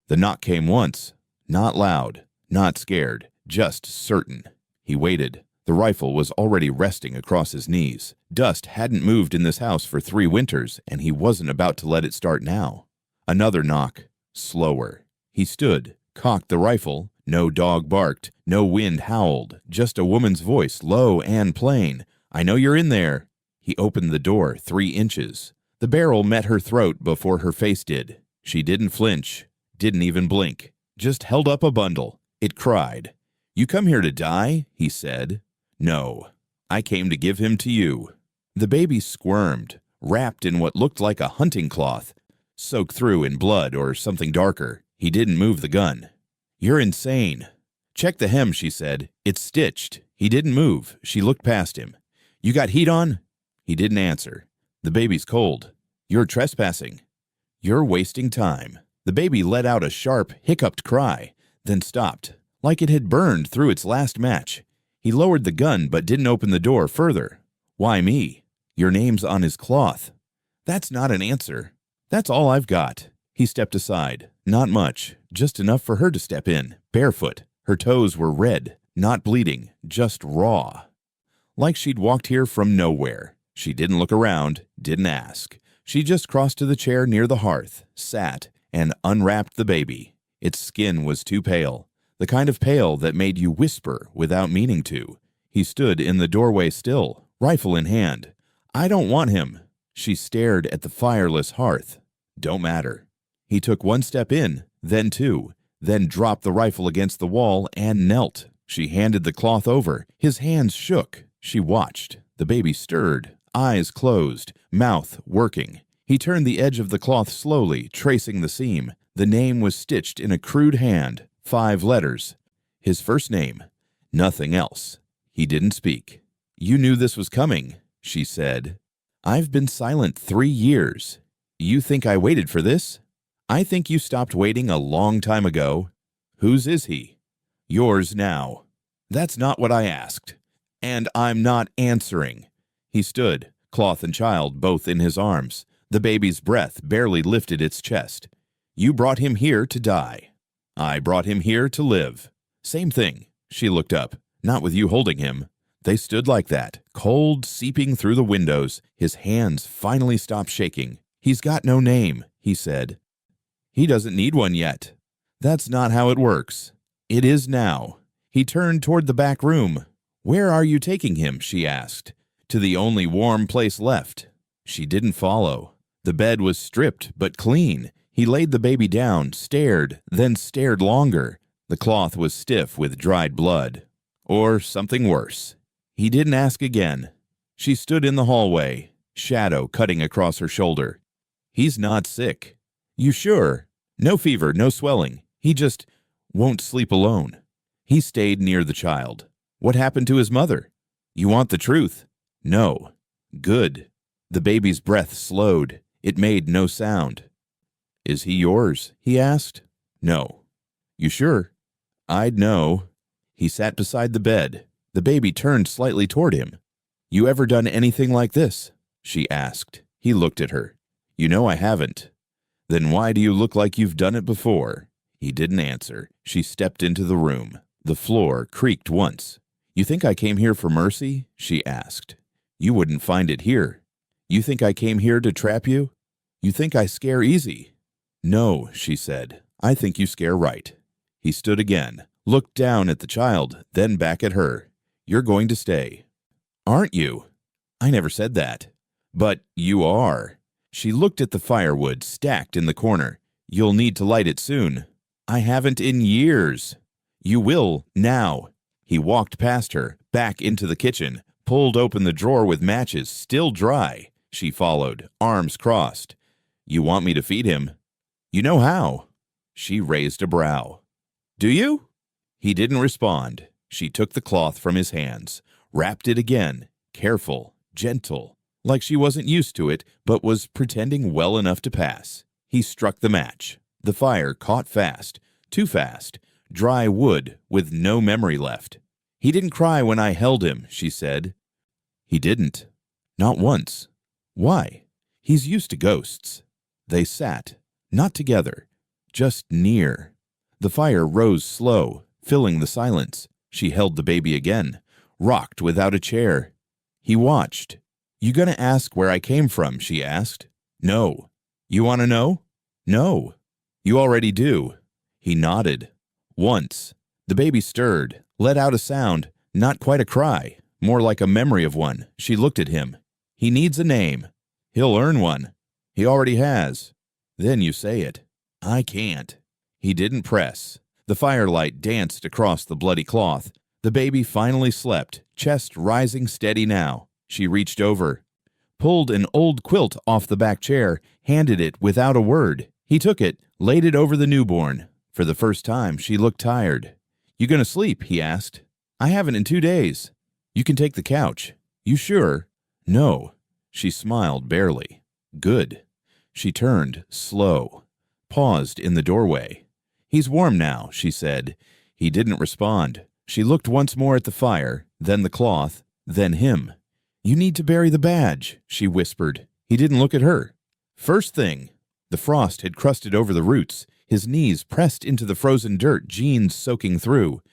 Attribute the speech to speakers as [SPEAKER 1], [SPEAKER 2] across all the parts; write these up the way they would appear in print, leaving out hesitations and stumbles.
[SPEAKER 1] The knock came once, not loud, not scared, just certain. He waited. The rifle was already resting across his knees. Dust hadn't moved in this house for 3 winters, and he wasn't about to let it start now. Another knock, slower. He stood, cocked the rifle. No dog barked, no wind howled, just a woman's voice, low and plain. "I know you're in there." He opened the door 3 inches. The barrel met her throat before her face did. She didn't flinch, didn't even blink, just held up a bundle. It cried. "You come here to die?" he said. "No, I came to give him to you." The baby squirmed, wrapped in what looked like a hunting cloth, soaked through in blood or something darker. He didn't move the gun. "You're insane." "Check the hem," she said. "It's stitched." He didn't move. She looked past him. "You got heat on?" He didn't answer. "The baby's cold." "You're trespassing." "You're wasting time." The baby let out a sharp, hiccuped cry, then stopped, like it had burned through its last match. He lowered the gun but didn't open the door further. "Why me?" "Your name's on his cloth." "That's not an answer." "That's all I've got." He stepped aside. Not much, just enough for her to step in, barefoot. Her toes were red, not bleeding, just raw. Like she'd walked here from nowhere. She didn't look around, didn't ask. She just crossed to the chair near the hearth, sat, and unwrapped the baby. Its skin was too pale, the kind of pale that made you whisper without meaning to. He stood in the doorway still, rifle in hand. "I don't want him." She stared at the fireless hearth. "Don't matter." He took 1 step in, then 2, then dropped the rifle against the wall and knelt. She handed the cloth over. His hands shook. She watched. The baby stirred, eyes closed, mouth working. He turned the edge of the cloth slowly, tracing the seam. The name was stitched in a crude hand, 5 letters. His first name. Nothing else. He didn't speak. "You knew this was coming," she said. "I've been silent 3 years. You think I waited for this? I think you stopped waiting a long time ago." "Whose is he?" "Yours now." "That's not what I asked. And I'm not answering." He stood, cloth and child both in his arms. The baby's breath barely lifted its chest. "You brought him here to die. I brought him here to live." "Same thing." She looked up. "Not with you holding him." They stood like that, cold seeping through the windows. His hands finally stopped shaking. "He's got no name," he said. "He doesn't need one yet." "That's not how it works." "It is now." He turned toward the back room. "Where are you taking him?" she asked. "To the only warm place left." She didn't follow. The bed was stripped but clean. He laid the baby down, stared, then stared longer. The cloth was stiff with dried blood. Or something worse. He didn't ask again. She stood in the hallway, shadow cutting across her shoulder. "He's not sick." "You sure?" "No fever, no swelling. He just won't sleep alone." He stayed near the child. "What happened to his mother?" "You want the truth?" "No." "Good." The baby's breath slowed. It made no sound. "Is he yours?" he asked. "No." "You sure?" "I'd know." He sat beside the bed. The baby turned slightly toward him. "You ever done anything like this?" she asked. He looked at her. "You know I haven't." "Then why do you look like you've done it before?" He didn't answer. She stepped into the room. The floor creaked once. "You think I came here for mercy?" she asked. "You wouldn't find it here." "You think I came here to trap you?" "You think I scare easy?" "No," she said. "I think you scare right." He stood again, looked down at the child, then back at her. "You're going to stay." "Aren't you?" "I never said that." "But you are." She looked at the firewood stacked in the corner. "You'll need to light it soon." "I haven't in years." "You will now." He walked past her, back into the kitchen, pulled open the drawer with matches still dry. She followed, arms crossed. "You want me to feed him?" "You know how." She raised a brow. "Do you?" He didn't respond. She took the cloth from his hands, wrapped it again, careful, gentle, like she wasn't used to it, but was pretending well enough to pass. He struck the match. The fire caught fast, too fast, dry wood with no memory left. "He didn't cry when I held him," she said. He didn't. Not once. Why? He's used to ghosts. They sat, not together, just near. The fire rose slow, filling the silence. She held the baby again, rocked without a chair. He watched. "You gonna ask where I came from?" she asked. "No." "You want to know?" "No." "You already do." He nodded. Once. The baby stirred, let out a sound, not quite a cry, more like a memory of one. She looked at him. "He needs a name." "He'll earn one." "He already has." "Then you say it." "I can't." He didn't press. The firelight danced across the bloody cloth. The baby finally slept, chest rising steady now. She reached over, pulled an old quilt off the back chair, handed it without a word. He took it, laid it over the newborn. For the first time, she looked tired. "You gonna sleep?" he asked. "I haven't in 2 days." "You can take the couch." "You sure?" "No." She smiled barely. "Good." She turned, slow, paused in the doorway. "He's warm now," she said. He didn't respond. She looked once more at the fire, then the cloth, then him. "You need to bury the badge," she whispered. He didn't look at her. "First thing." The frost had crusted over the roots. His knees pressed into the frozen dirt, jeans soaking through.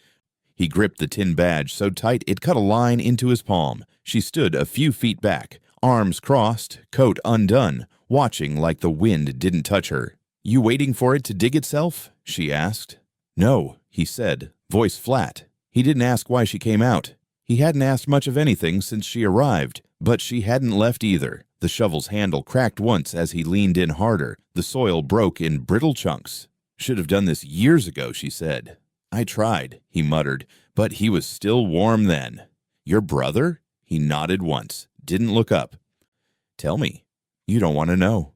[SPEAKER 1] He gripped the tin badge so tight it cut a line into his palm. She stood a few feet back, arms crossed, coat undone, watching like the wind didn't touch her. "You waiting for it to dig itself?" she asked. "No," he said, voice flat. He didn't ask why she came out. He hadn't asked much of anything since she arrived, but she hadn't left either. The shovel's handle cracked once as he leaned in harder. The soil broke in brittle chunks. "Should have done this years ago," she said. "I tried," he muttered, but he was still warm then. "Your brother?" He nodded once, didn't look up. "Tell me." "You don't want to know."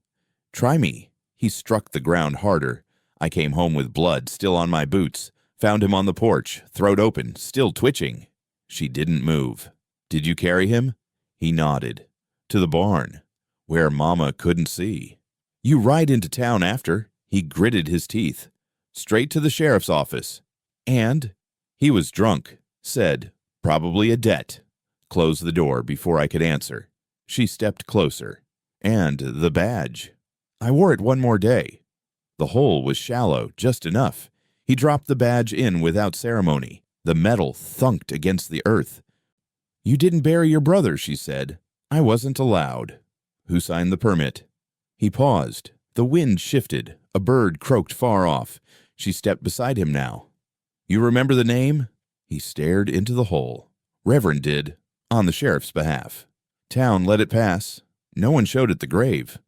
[SPEAKER 1] "Try me." He struck the ground harder. "I came home with blood still on my boots. Found him on the porch, throat open, still twitching." She didn't move. "Did you carry him?" He nodded. "To the barn, where Mama couldn't see." "You ride into town after." He gritted his teeth. "Straight to the sheriff's office." "And?" He was drunk. Said, "Probably a debt." Closed the door before I could answer. She stepped closer. "And the badge." "I wore it one more day." The hole was shallow, just enough. He dropped the badge in without ceremony. The metal thunked against the earth. "You didn't bury your brother," she said. "I wasn't allowed." "Who signed the permit?" He paused. The wind shifted. A bird croaked far off. She stepped beside him now. "You remember the name?" He stared into the hole. "Reverend did, on the sheriff's behalf. Town let it pass. No one showed at the grave."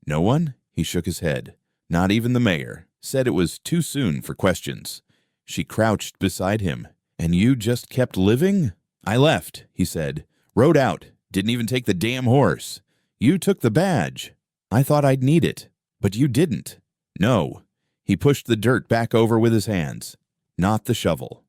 [SPEAKER 1] "No one?" He shook his head. "Not even the mayor. Said it was too soon for questions." She crouched beside him. "And you just kept living?" "I left," he said. "Rode out. Didn't even take the damn horse. You took the badge. I thought I'd need it. But you didn't." "No." He pushed the dirt back over with his hands. Not the shovel.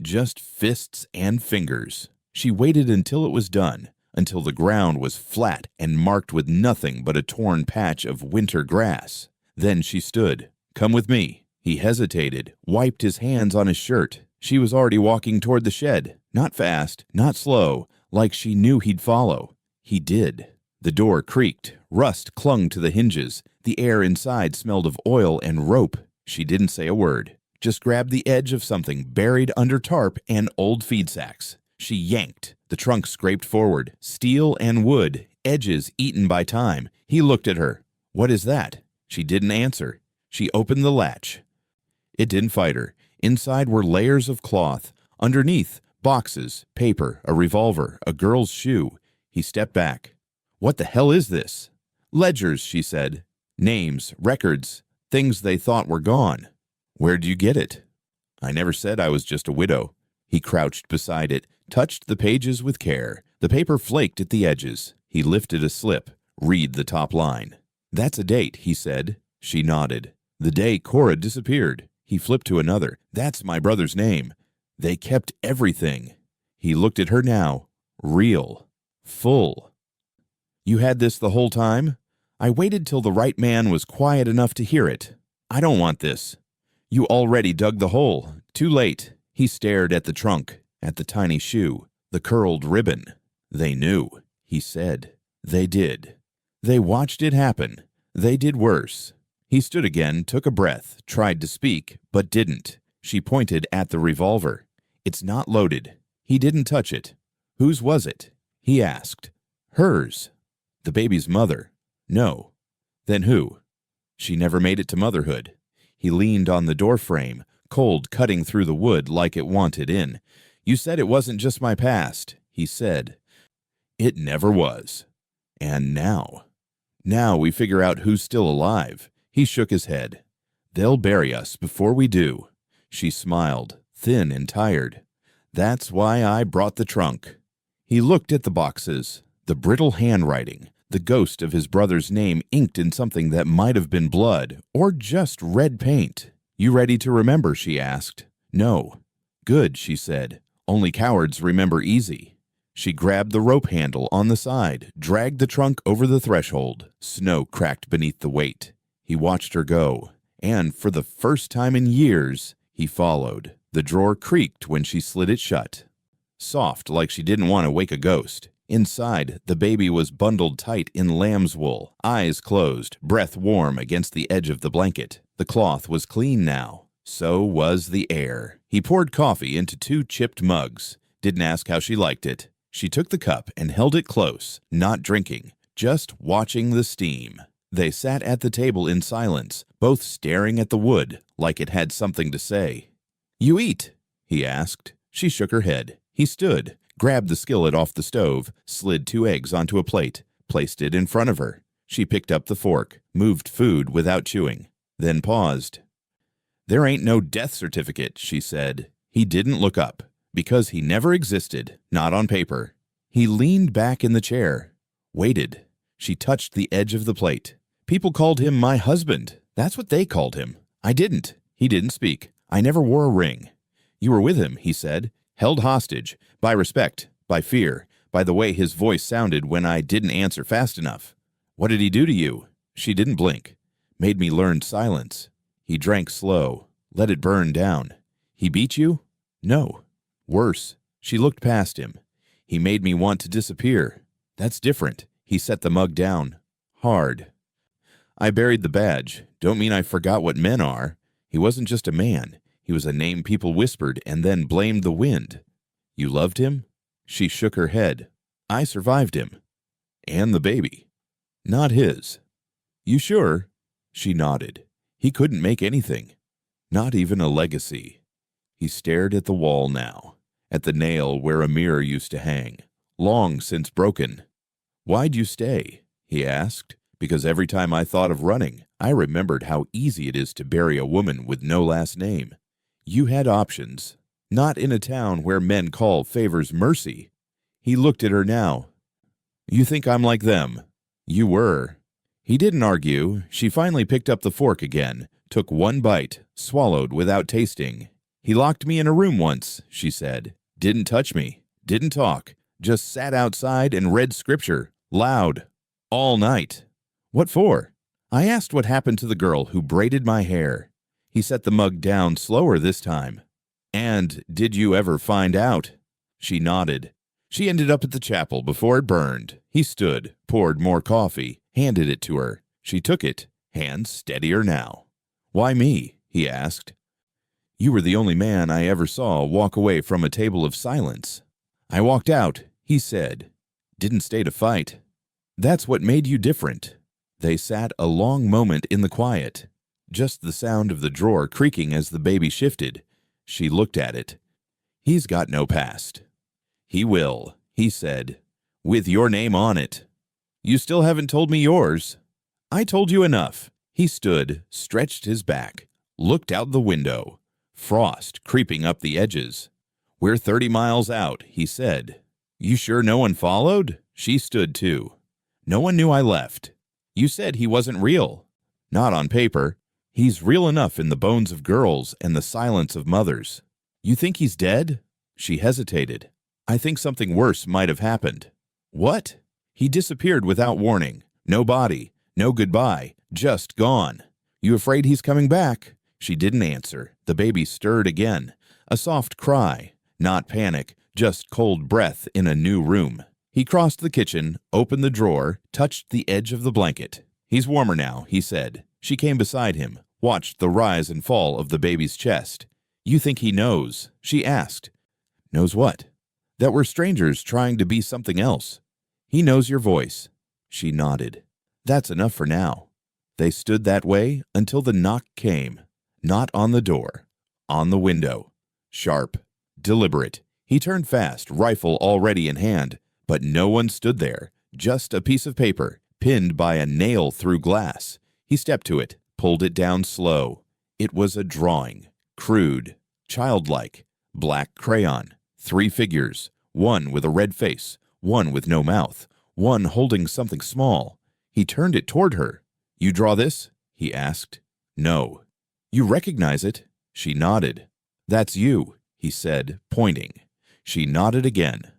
[SPEAKER 1] Just fists and fingers. She waited until it was done, until the ground was flat and marked with nothing but a torn patch of winter grass. Then she stood. "Come with me." He hesitated, wiped his hands on his shirt. She was already walking toward the shed. Not fast, not slow, like she knew he'd follow. He did. The door creaked. Rust clung to the hinges. The air inside smelled of oil and rope. She didn't say a word. Just grabbed the edge of something buried under tarp and old feed sacks. She yanked. The trunk scraped forward. Steel and wood, edges eaten by time. He looked at her. "What is that?" She didn't answer. She opened the latch. It didn't fight her. Inside were layers of cloth. Underneath, boxes, paper, a revolver, a girl's shoe. He stepped back. "What the hell is this?" "Ledgers," she said. "Names, records, things they thought were gone." "Where'd you get it?" "I never said I was just a widow." He crouched beside it, touched the pages with care. The paper flaked at the edges. He lifted a slip. "Read the top line." "That's a date," he said. She nodded. "The day Cora disappeared." He flipped to another. "That's my brother's name. They kept everything." He looked at her now. Real. Full. "You had this the whole time?" "I waited till the right man was quiet enough to hear it." "I don't want this." "You already dug the hole. Too late." He stared at the trunk, at the tiny shoe, the curled ribbon. "They knew," he said. "They did. They watched it happen. They did worse. He stood again, took a breath, tried to speak, but didn't. She pointed at the revolver. It's not loaded. He didn't touch it. Whose was it? He asked. Hers. The baby's mother. No. Then who? She never made it to motherhood. He leaned on the doorframe, cold cutting through the wood like it wanted in. You said it wasn't just my past, he said. It never was. And now? Now we figure out who's still alive. He shook his head. They'll bury us before we do. She smiled, thin and tired. That's why I brought the trunk. He looked at the boxes, the brittle handwriting, the ghost of his brother's name inked in something that might have been blood or just red paint. You ready to remember? She asked. No. Good, she said. Only cowards remember easy. She grabbed the rope handle on the side, dragged the trunk over the threshold. Snow cracked beneath the weight. He watched her go, and for the first time in years, he followed. The drawer creaked when she slid it shut. Soft, like she didn't want to wake a ghost. Inside, the baby was bundled tight in lamb's wool, eyes closed, breath warm against the edge of the blanket. The cloth was clean now. So was the air. He poured coffee into 2 chipped mugs. Didn't ask how she liked it. She took the cup and held it close, not drinking, just watching the steam. They sat at the table in silence, both staring at the wood like it had something to say. You eat? He asked. She shook her head. He stood, grabbed the skillet off the stove, slid 2 eggs onto a plate, placed it in front of her. She picked up the fork, moved food without chewing, then paused. There ain't no death certificate, she said. He didn't look up, because he never existed, not on paper. He leaned back in the chair, waited. She touched the edge of the plate. People called him my husband. That's what they called him. I didn't. He didn't speak. I never wore a ring. You were with him, he said, held hostage, by respect, by fear, by the way his voice sounded when I didn't answer fast enough. What did he do to you? She didn't blink. Made me learn silence. He drank slow, let it burn down. He beat you? No. Worse. She looked past him. He made me want to disappear. That's different. He set the mug down. Hard. I buried the badge. Don't mean I forgot what men are. He wasn't just a man. He was a name people whispered and then blamed the wind. You loved him? She shook her head. I survived him. And the baby. Not his. You sure? She nodded. He couldn't make anything. Not even a legacy. He stared at the wall now, at the nail where a mirror used to hang, long since broken. Why'd you stay? He asked. Because every time I thought of running, I remembered how easy it is to bury a woman with no last name. You had options. Not in a town where men call favors mercy. He looked at her now. You think I'm like them? You were. He didn't argue. She finally picked up the fork again, took 1 bite, swallowed without tasting. He locked me in a room once, she said. Didn't touch me. Didn't talk. Just sat outside and read scripture. Loud. All night. What for? I asked what happened to the girl who braided my hair. He set the mug down slower this time. And did you ever find out? She nodded. She ended up at the chapel before it burned. He stood, poured more coffee, handed it to her. She took it, hands steadier now. Why me? He asked. You were the only man I ever saw walk away from a table of silence. I walked out, he said. Didn't stay to fight. That's what made you different. They sat a long moment in the quiet, just the sound of the drawer creaking as the baby shifted. She looked at it. He's got no past. He will, he said, with your name on it. You still haven't told me yours. I told you enough. He stood, stretched his back, looked out the window. Frost creeping up the edges. We're 30 miles out, he said. You sure no one followed? She stood too. No one knew I left. You said he wasn't real. Not on paper. He's real enough in the bones of girls and the silence of mothers. You think he's dead? She hesitated. I think something worse might have happened. What? He disappeared without warning. No body, no goodbye, just gone. You afraid he's coming back? She didn't answer. The baby stirred again. A soft cry. Not panic, just cold breath in a new room. He crossed the kitchen, opened the drawer, touched the edge of the blanket. He's warmer now, he said. She came beside him, watched the rise and fall of the baby's chest. "You think he knows?" she asked. "Knows what?" "That we're strangers trying to be something else." "He knows your voice." She nodded. "That's enough for now." They stood that way until the knock came. Not on the door, on the window. Sharp, deliberate. He turned fast, rifle already in hand, but no one stood there, just a piece of paper, pinned by a nail through glass. He stepped to it, pulled it down slow. It was a drawing, crude, childlike, black crayon, 3 figures, one with a red face, one with no mouth, one holding something small. He turned it toward her. "You draw this?" he asked. "No." "You recognize it?" She nodded. "That's you," he said, pointing. She nodded again.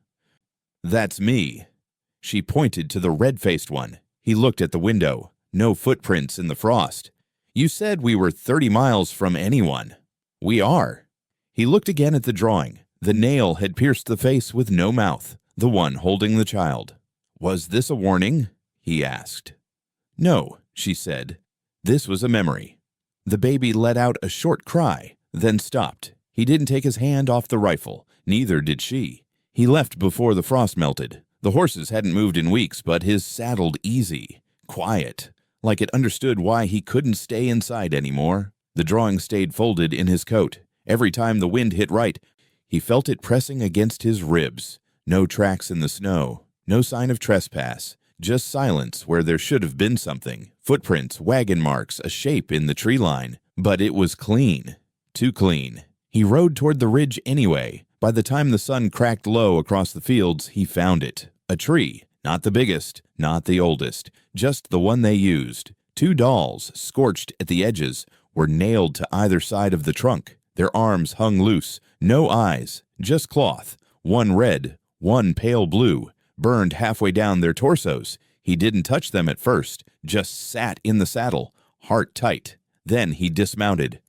[SPEAKER 1] "That's me." She pointed to the red-faced one. He looked at the window. No footprints in the frost. "You said we were 30 miles from anyone." "We are." He looked again at the drawing. The nail had pierced the face with no mouth, the one holding the child. "Was this a warning?" he asked. "No," she said. "This was a memory." The baby let out a short cry, then stopped. He didn't take his hand off the rifle. Neither did she. He left before the frost melted. The horses hadn't moved in weeks, but his saddled easy, quiet, like it understood why he couldn't stay inside anymore. The drawing stayed folded in his coat. Every time the wind hit right, he felt it pressing against his ribs. No tracks in the snow, no sign of trespass, just silence where there should have been something. Footprints, wagon marks, a shape in the tree line. But it was clean. Too clean. He rode toward the ridge anyway. By the time the sun cracked low across the fields, he found it. A tree, not the biggest, not the oldest, just the one they used. 2 dolls, scorched at the edges, were nailed to either side of the trunk. Their arms hung loose, no eyes, just cloth, one red, one pale blue, burned halfway down their torsos. He didn't touch them at first, just sat in the saddle, heart tight. Then he dismounted,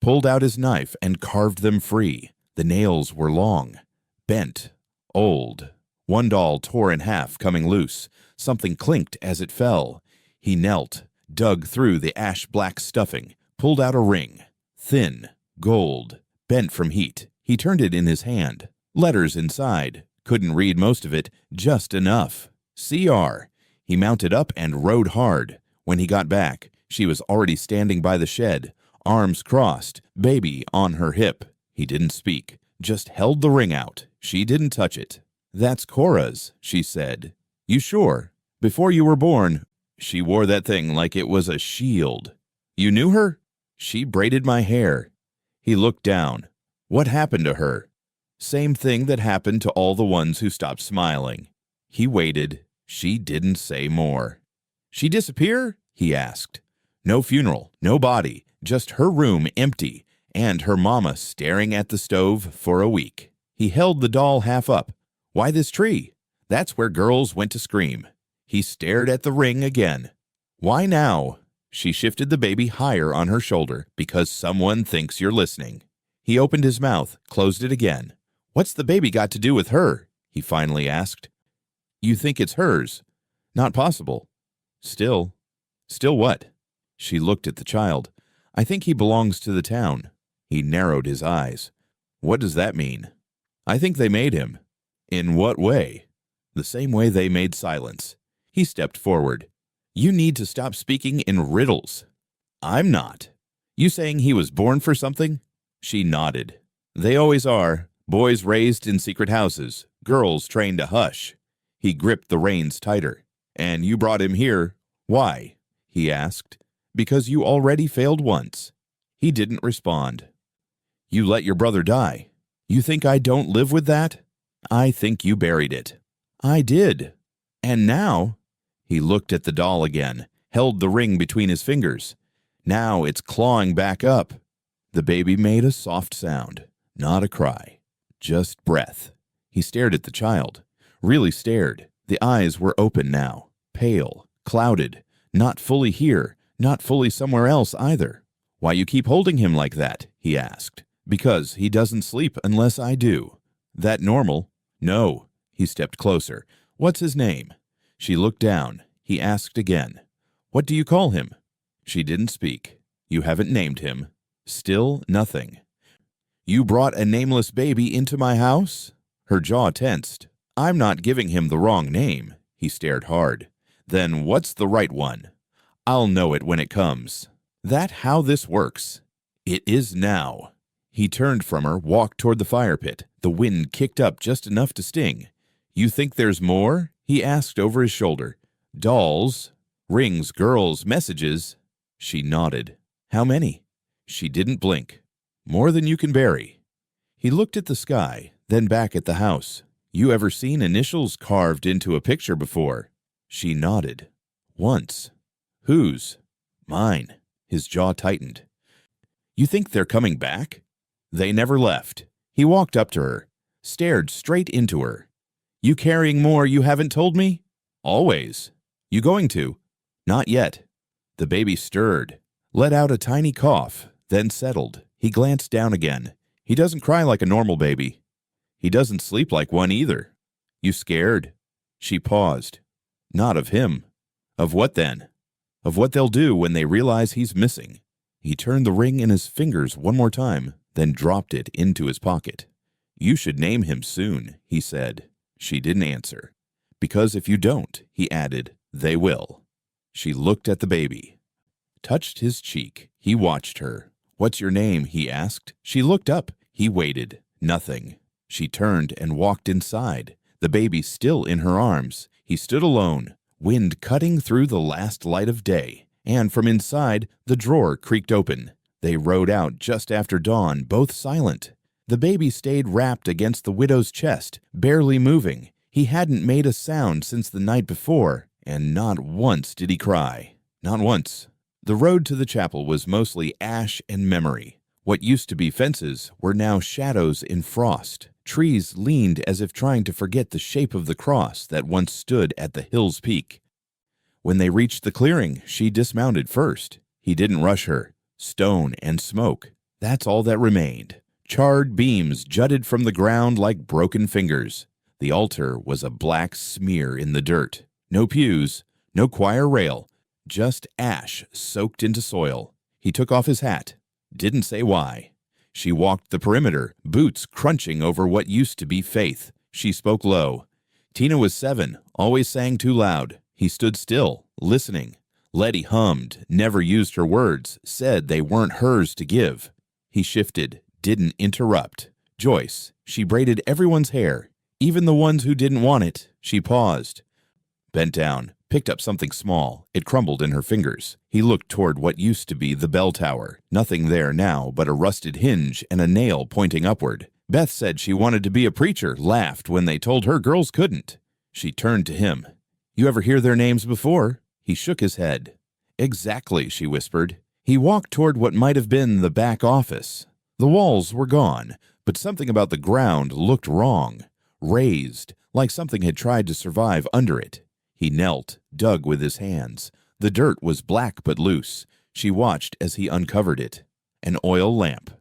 [SPEAKER 1] pulled out his knife, and carved them free. The nails were long, bent, old. One doll tore in half, coming loose. Something clinked as it fell. He knelt, dug through the ash-black stuffing, pulled out a ring. Thin, gold, bent from heat. He turned it in his hand. Letters inside. Couldn't read most of it, just enough. CR. He mounted up and rode hard. When he got back, she was already standing by the shed, arms crossed, baby on her hip. He didn't speak, just held the ring out. She didn't touch it. "That's Cora's," she said. "You sure? Before you were born, she wore that thing like it was a shield." "You knew her?" "She braided my hair." He looked down. "What happened to her?" "Same thing that happened to all the ones who stopped smiling." He waited. She didn't say more. "She disappear?" he asked. "No funeral, no body, just her room empty, and her mama staring at the stove for a week." He held the doll half up. "Why this tree? That's where girls went to scream." He stared at the ring again. "Why now?" She shifted the baby higher on her shoulder. "Because someone thinks you're listening." He opened his mouth, closed it again. "What's the baby got to do with her?" he finally asked. "You think it's hers?" "Not possible." Still what?" She looked at the child. "I think he belongs to the town." He narrowed his eyes. "What does that mean?" "I think they made him." "In what way?" "The same way they made silence." He stepped forward. "You need to stop speaking in riddles." "I'm not." "You saying he was born for something?" She nodded. "They always are. Boys raised in secret houses, girls trained to hush." He gripped the reins tighter. "And you brought him here. Why?" he asked. "Because you already failed once." He didn't respond. "You let your brother die. You think I don't live with that?" "I think you buried it." "I did. And now—" He looked at the doll again, held the ring between his fingers. "Now it's clawing back up." The baby made a soft sound, not a cry, just breath. He stared at the child, really stared. The eyes were open now, pale, clouded, not fully here, not fully somewhere else either. "Why you keep holding him like that?" he asked. "Because he doesn't sleep unless I do." "That normal?" "No." He stepped closer. "What's his name?" She looked down. He asked again. "What do you call him?" She didn't speak. You haven't named him. Still nothing. You brought a nameless baby into my house? Her jaw tensed. I'm not giving him the wrong name. He stared hard. Then what's the right one? I'll know it when it comes. That how this works? It is now. He turned from her, walked toward the fire pit. The wind kicked up just enough to sting. You think there's more? He asked over his shoulder. Dolls, rings, girls, messages. She nodded. How many? She didn't blink. More than you can bury. He looked at the sky, then back at the house. You ever seen initials carved into a picture before? She nodded. Once. Whose? Mine. His jaw tightened. You think they're coming back? They never left. He walked up to her, stared straight into her. You carrying more you haven't told me? Always. You going to? Not yet. The baby stirred, let out a tiny cough, then settled. He glanced down again. He doesn't cry like a normal baby. He doesn't sleep like one either. You scared? She paused. Not of him. Of what then? Of what they'll do when they realize he's missing. He turned the ring in his fingers one more time, then dropped it into his pocket. You should name him soon, he said. She didn't answer. Because if you don't, he added, they will. She looked at the baby. Touched his cheek. He watched her. What's your name? He asked. She looked up. He waited. Nothing. She turned and walked inside, the baby still in her arms. He stood alone, wind cutting through the last light of day, and from inside, the drawer creaked open. They rode out just after dawn, both silent. The baby stayed wrapped against the widow's chest, barely moving. He hadn't made a sound since the night before, and not once did he cry. Not once. The road to the chapel was mostly ash and memory. What used to be fences were now shadows in frost. Trees leaned as if trying to forget the shape of the cross that once stood at the hill's peak. When they reached the clearing, she dismounted first. He didn't rush her. Stone and smoke. That's all that remained. Charred beams jutted from the ground like broken fingers. The altar was a black smear in the dirt. No pews, no choir rail, just ash soaked into soil. He took off his hat. Didn't say why. She walked the perimeter, boots crunching over what used to be faith. She spoke low. Tina was 7, always sang too loud. He stood still, listening. Letty hummed, never used her words, said they weren't hers to give. He shifted, didn't interrupt. Joyce, she braided everyone's hair, even the ones who didn't want it. She paused. Bent down, picked up something small. It crumbled in her fingers. He looked toward what used to be the bell tower. Nothing there now but a rusted hinge and a nail pointing upward. Beth said she wanted to be a preacher, laughed when they told her girls couldn't. She turned to him. You ever hear their names before? He shook his head. Exactly, she whispered. He walked toward what might have been the back office. The walls were gone, but something about the ground looked wrong. Raised, like something had tried to survive under it. He knelt, dug with his hands. The dirt was black but loose. She watched as he uncovered it. An oil lamp.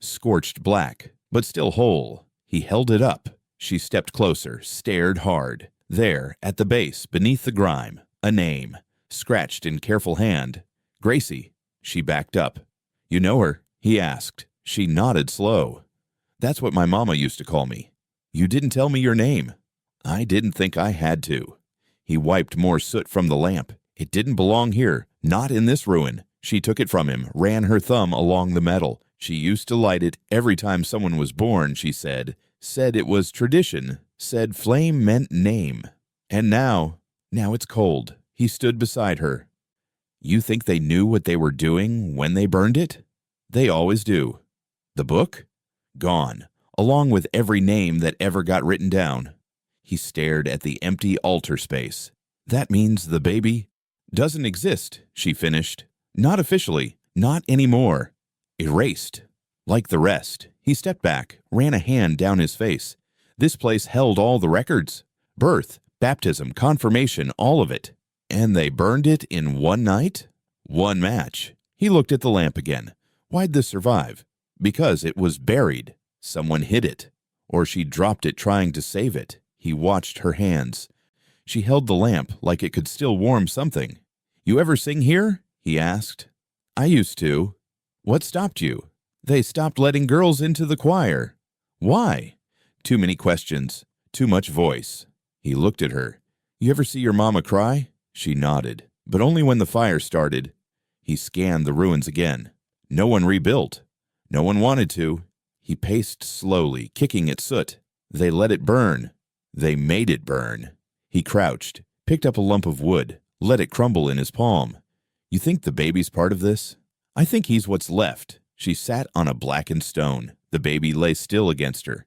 [SPEAKER 1] Scorched black, but still whole. He held it up. She stepped closer, stared hard. There, at the base, beneath the grime, a name, scratched in careful hand. Gracie. She backed up. You know her? He asked. She nodded slow. That's what my mama used to call me. You didn't tell me your name. I didn't think I had to. He wiped more soot from the lamp. It didn't belong here, not in this ruin. She took it from him, ran her thumb along the metal. She used to light it every time someone was born, she said. Said it was tradition. Said flame meant name. And now it's cold. He stood beside her. You think they knew what they were doing when they burned it? They always do. The book? Gone, along with every name that ever got written down. He stared at the empty altar space. That means the baby doesn't exist, she finished. Not officially, not anymore. Erased. Like the rest. He stepped back, ran a hand down his face. This place held all the records. Birth, baptism, confirmation, all of it. And they burned it in one night? One match. He looked at the lamp again. Why'd this survive? Because it was buried. Someone hid it. Or she dropped it trying to save it. He watched her hands. She held the lamp like it could still warm something. You ever sing here? he asked. I used to. What stopped you? They stopped letting girls into the choir. Why? Too many questions. Too much voice. He looked at her. You ever see your mama cry? She nodded, but only when the fire started. He scanned the ruins again. No one rebuilt. No one wanted to. He paced slowly, kicking at soot. They let it burn. They made it burn. He crouched, picked up a lump of wood, let it crumble in his palm. You think the baby's part of this? I think he's what's left. She sat on a blackened stone. The baby lay still against her.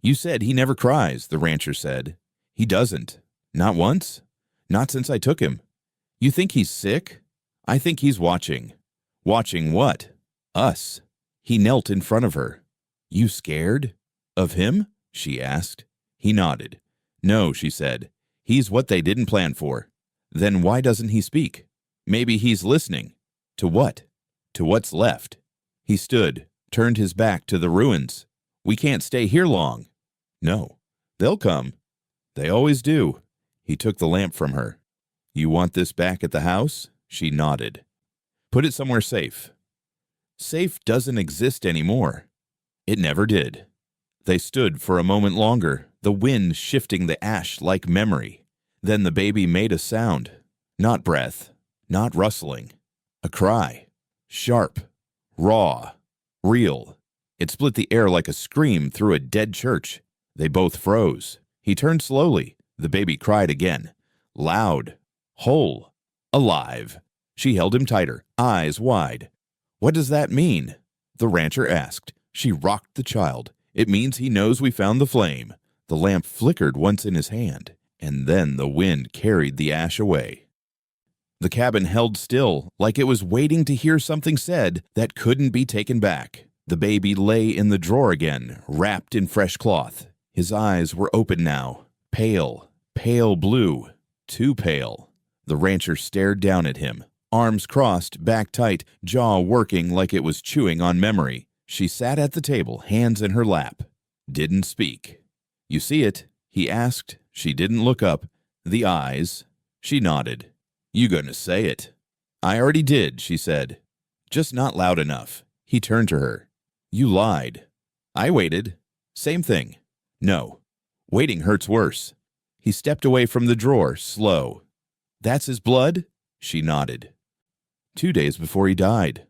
[SPEAKER 1] You said he never cries, the rancher said. He doesn't. Not once? Not since I took him. You think he's sick? I think he's watching. Watching what? Us. He knelt in front of her. You scared? Of him? She asked. He nodded. No, she said. He's what they didn't plan for. Then why doesn't he speak? Maybe he's listening. To what? To what's left. He stood, turned his back to the ruins. We can't stay here long. No. They'll come. They always do. He took the lamp from her. You want this back at the house? She nodded. Put it somewhere safe. Safe doesn't exist anymore. It never did. They stood for a moment longer, the wind shifting the ash like memory. Then the baby made a sound. Not breath, not rustling. A cry. Sharp, raw, real. It split the air like a scream through a dead church. They both froze. He turned slowly. The baby cried again. Loud, whole, alive. She held him tighter, eyes wide. What does that mean? The rancher asked. She rocked the child. It means he knows we found the flame. The lamp flickered once in his hand, and then the wind carried the ash away. The cabin held still, like it was waiting to hear something said that couldn't be taken back. The baby lay in the drawer again, wrapped in fresh cloth. His eyes were open now, pale, pale blue, too pale. The rancher stared down at him, arms crossed, back tight, jaw working like it was chewing on memory. She sat at the table, hands in her lap. Didn't speak. You see it? He asked. She didn't look up. The eyes. She nodded. You gonna say it? I already did, she said. Just not loud enough. He turned to her. You lied. I waited. Same thing. No. Waiting hurts worse. He stepped away from the drawer, slow. That's his blood? She nodded. 2 days before he died.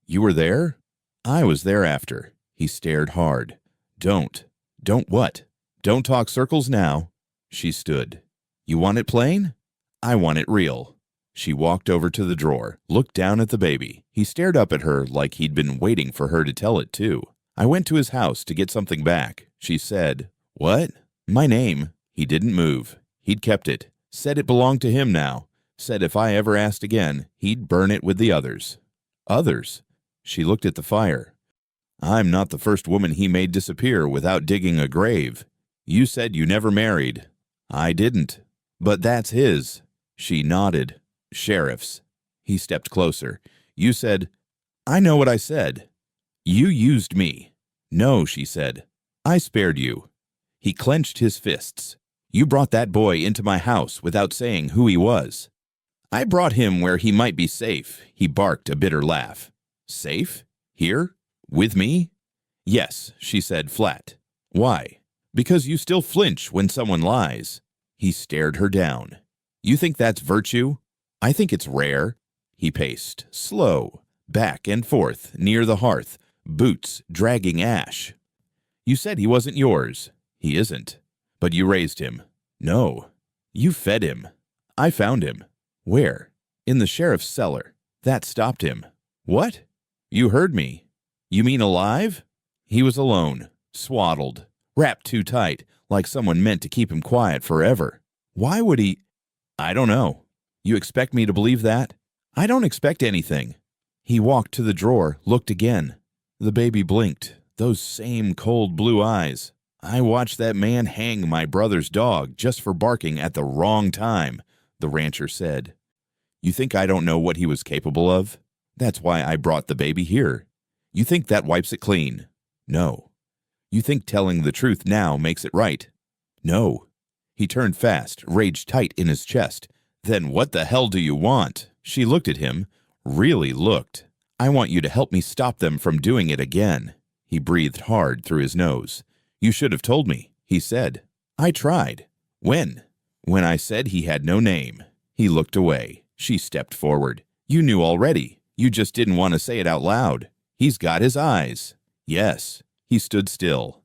[SPEAKER 1] You were there? I was there after. He stared hard. Don't what? Don't talk circles now. She stood. You want it plain? I want it real. She walked over to the drawer, looked down at the baby. He stared up at her like he'd been waiting for her to tell it too. I went to his house to get something back. She said, What? My name. He didn't move. He'd kept it. Said it belonged to him now. Said if I ever asked again, he'd burn it with the others. Others? She looked at the fire. I'm not the first woman he made disappear without digging a grave. You said you never married. I didn't. But that's his. She nodded. Sheriff's. He stepped closer. You said, I know what I said. You used me. No, she said. I spared you. He clenched his fists. You brought that boy into my house without saying who he was. I brought him where he might be safe. He barked a bitter laugh. Safe? Here? With me? Yes, she said flat. Why? Because you still flinch when someone lies. He stared her down. You think that's virtue? I think it's rare. He paced, slow, back and forth, near the hearth, boots dragging ash. You said he wasn't yours. He isn't. But you raised him. No. You fed him. I found him. Where? In the sheriff's cellar. That stopped him. What? You heard me. You mean alive? He was alone, swaddled, wrapped too tight, like someone meant to keep him quiet forever. Why would he? I don't know. You expect me to believe that? I don't expect anything. He walked to the drawer, looked again. The baby blinked, those same cold blue eyes. I watched that man hang my brother's dog just for barking at the wrong time, the rancher said. You think I don't know what he was capable of? That's why I brought the baby here. You think that wipes it clean? No. You think telling the truth now makes it right? No. He turned fast, rage tight in his chest. Then what the hell do you want? She looked at him, Really looked. I want you to help me stop them from doing it again. He breathed hard through his nose. You should have told me, he said. I tried. When? When I said he had no name. He looked away. She stepped forward. You knew already. You just didn't want to say it out loud. He's got his eyes. Yes. He stood still.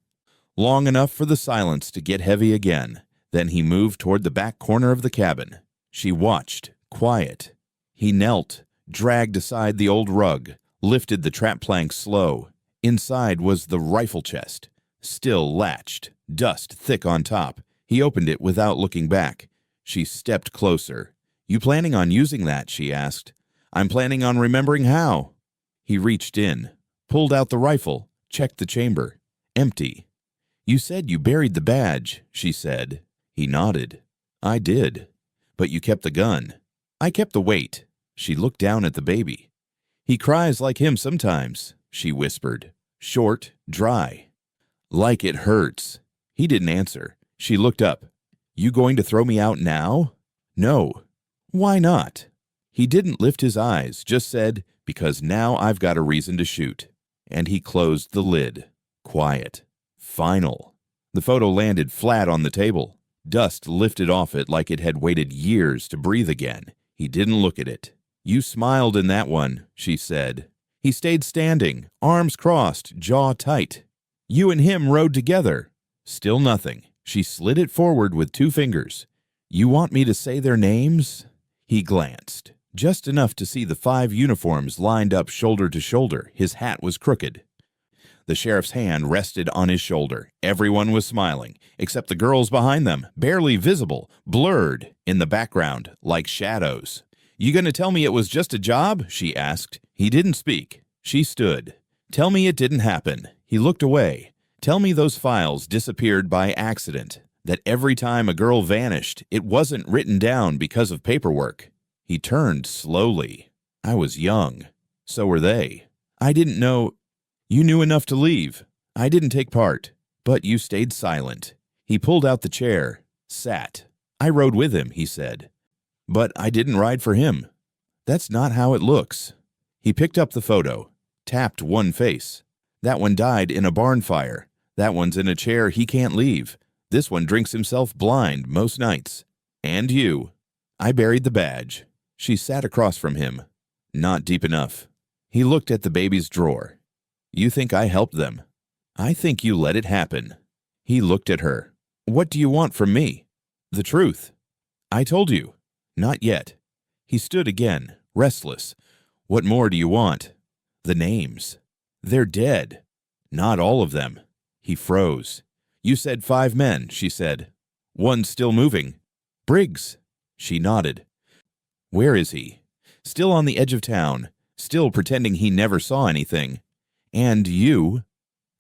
[SPEAKER 1] Long enough for the silence to get heavy again. Then he moved toward the back corner of the cabin. She watched, quiet. He knelt, dragged aside the old rug, lifted the trap plank slow. Inside was the rifle chest, still latched, dust thick on top. He opened it without looking back. She stepped closer. You planning on using that? She asked. I'm planning on remembering how. He reached in, pulled out the rifle, checked the chamber. Empty. You said you buried the badge, she said. He nodded. I did. But you kept the gun. I kept the weight. She looked down at the baby. He cries like him sometimes, she whispered. Short, dry. Like it hurts. He didn't answer. She looked up. You going to throw me out now? No. Why not? He didn't lift his eyes, just said, because now I've got a reason to shoot. And he closed the lid. Quiet. Final. The photo landed flat on the table. Dust lifted off it like it had waited years to breathe again. He didn't look at it. You smiled in that one, she said. He stayed standing, arms crossed, jaw tight. You and him rode together. Still nothing. She slid it forward with 2 fingers. You want me to say their names? He glanced, just enough to see the 5 uniforms lined up shoulder to shoulder. His hat was crooked. The sheriff's hand rested on his shoulder. Everyone was smiling, except the girls behind them, barely visible, blurred in the background, like shadows. You gonna tell me it was just a job? She asked. He didn't speak. She stood. Tell me it didn't happen. He looked away. Tell me those files disappeared by accident, that every time a girl vanished, it wasn't written down because of paperwork. He turned slowly. I was young. So were they. I didn't know. You knew enough to leave. I didn't take part, but you stayed silent. He pulled out the chair, sat. I rode with him, he said. But I didn't ride for him. That's not how it looks. He picked up the photo, tapped one face. That one died in a barn fire. That one's in a chair he can't leave. This one drinks himself blind most nights. And you. I buried the badge. She sat across from him. Not deep enough. He looked at the baby's drawer. You think I helped them? I think you let it happen. He looked at her. What do you want from me? The truth. I told you. Not yet. He stood again, restless. What more do you want? The names. They're dead. Not all of them. He froze. You said 5 men, she said. One's still moving. Briggs. She nodded. Where is he? Still on the edge of town, still pretending he never saw anything. And you?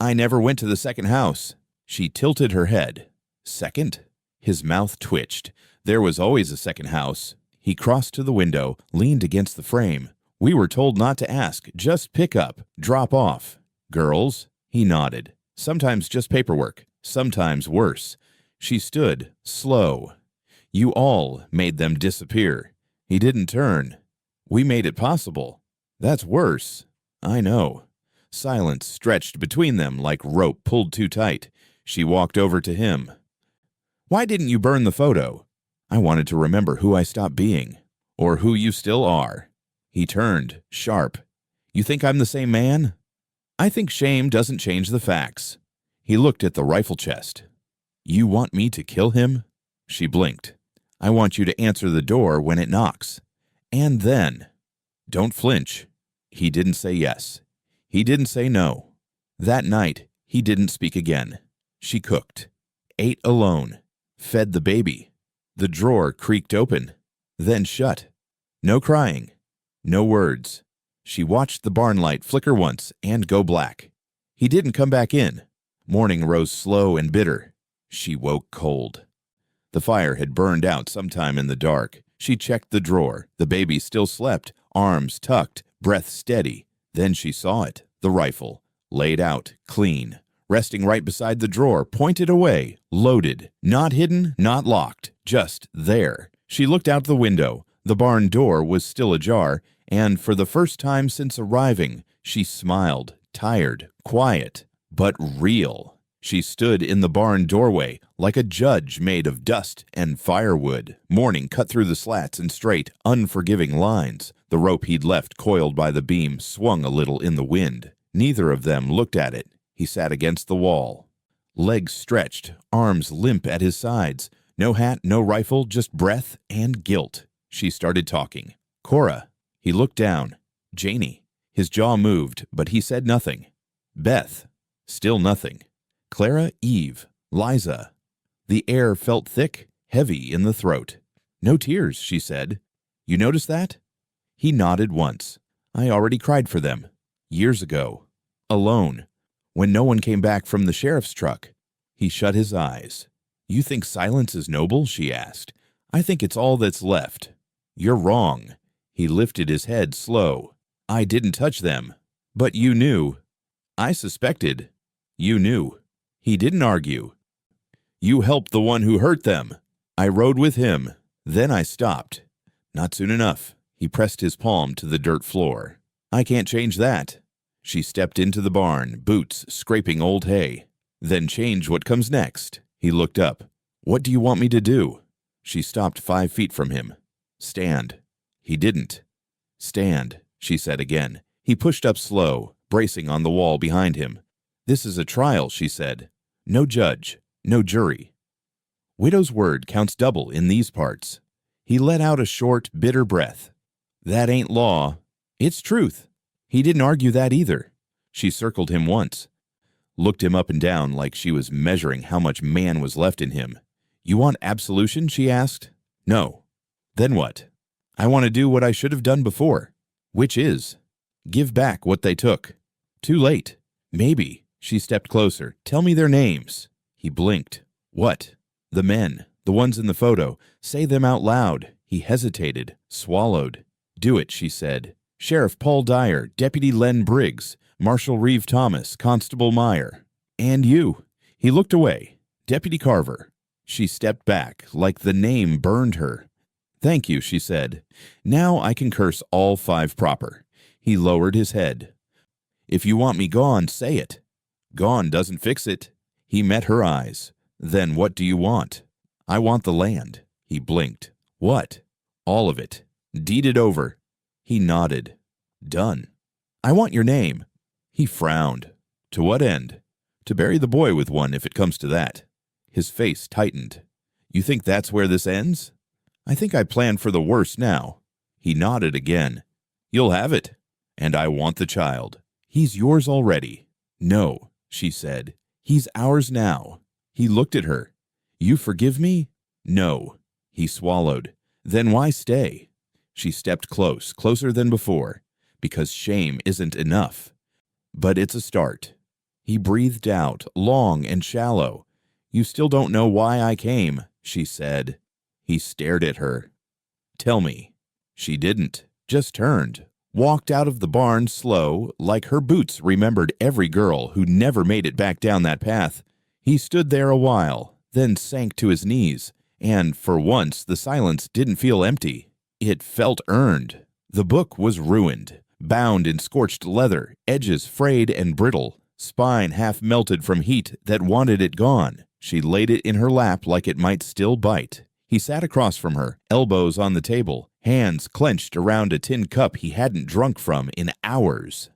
[SPEAKER 1] I never went to the second house. She tilted her head. Second? His mouth twitched. There was always a second house. He crossed to the window, leaned against the frame. We were told not to ask, just pick up, drop off. Girls? He nodded. Sometimes just paperwork, sometimes worse. She stood, slow. You all made them disappear. He didn't turn. We made it possible. That's worse. I know. Silence stretched between them like rope pulled too tight. She walked over to him. Why didn't you burn the photo? I wanted to remember who I stopped being, or who you still are. He turned, sharp. You think I'm the same man? I think shame doesn't change the facts. He looked at the rifle chest. You want me to kill him? She blinked. I want you to answer the door when it knocks. And then. Don't flinch. He didn't say yes. He didn't say no. That night, he didn't speak again. She cooked, ate alone, fed the baby. The drawer creaked open, then shut. No crying, no words. She watched the barn light flicker once and go black. He didn't come back in. Morning rose slow and bitter. She woke cold. The fire had burned out sometime in the dark. She checked the drawer. The baby still slept, arms tucked, breath steady. Then she saw it, the rifle, laid out, clean, resting right beside the drawer, pointed away, loaded, not hidden, not locked, just there. She looked out the window. The barn door was still ajar, And for the first time since arriving, she smiled, tired, quiet, but real. She stood in the barn doorway like a judge made of dust and firewood. Morning cut through the slats in straight, unforgiving lines. The rope he'd left coiled by the beam swung a little in the wind. Neither of them looked at it. He sat against the wall. Legs stretched, arms limp at his sides. No hat, no rifle, just breath and guilt. She started talking. Cora. He looked down. Janie. His jaw moved, but he said nothing. Beth. Still nothing. Clara, Eve, Liza. The air felt thick, heavy in the throat. No tears, she said. You notice that? He nodded once. I already cried for them. Years ago. Alone. When no one came back from the sheriff's truck. He shut his eyes. You think silence is noble? She asked. I think it's all that's left. You're wrong. He lifted his head slow. I didn't touch them. But you knew. I suspected. You knew. He didn't argue. You helped the one who hurt them. I rode with him. Then I stopped. Not soon enough. He pressed his palm to the dirt floor. I can't change that. She stepped into the barn, boots scraping old hay. Then change what comes next. He looked up. What do you want me to do? She stopped 5 feet from him. Stand. He didn't. Stand, she said again. He pushed up slow, bracing on the wall behind him. This is a trial, she said. No judge, no jury. Widow's word counts double in these parts. He let out a short, bitter breath. That ain't law. It's truth. He didn't argue that either. She circled him once. Looked him up and down like she was measuring how much man was left in him. You want absolution? She asked. No. Then what? I want to do what I should have done before. Which is? Give back what they took. Too late. Maybe. She stepped closer. Tell me their names. He blinked. What? The men. The ones in the photo. Say them out loud. He hesitated. Swallowed. Do it, she said. Sheriff Paul Dyer, Deputy Len Briggs, Marshal Reeve Thomas, Constable Meyer. And you. He looked away. Deputy Carver. She stepped back, like the name burned her. Thank you, she said. Now I can curse all 5 proper. He lowered his head. If you want me gone, say it. Gone doesn't fix it. He met her eyes. Then what do you want? I want the land. He blinked. What? All of it. Deeded over. He nodded. Done. I want your name. He frowned. To what end? To bury the boy with one if it comes to that. His face tightened. You think that's where this ends? I think I planned for the worst now. He nodded again. You'll have it. And I want the child. He's yours already. No, she said. He's ours now. He looked at her. You forgive me? No. He swallowed. Then why stay? She stepped close, closer than before, because shame isn't enough. But it's a start. He breathed out, long and shallow. You still don't know why I came, she said. He stared at her. Tell me. She didn't, just turned, walked out of the barn slow, like her boots remembered every girl who never made it back down that path. He stood there a while, then sank to his knees, and for once the silence didn't feel empty. It felt earned. The book was ruined, bound in scorched leather, edges frayed and brittle, spine half melted from heat that wanted it gone. She laid it in her lap like it might still bite. He sat across from her, elbows on the table, hands clenched around a tin cup he hadn't drunk from in hours.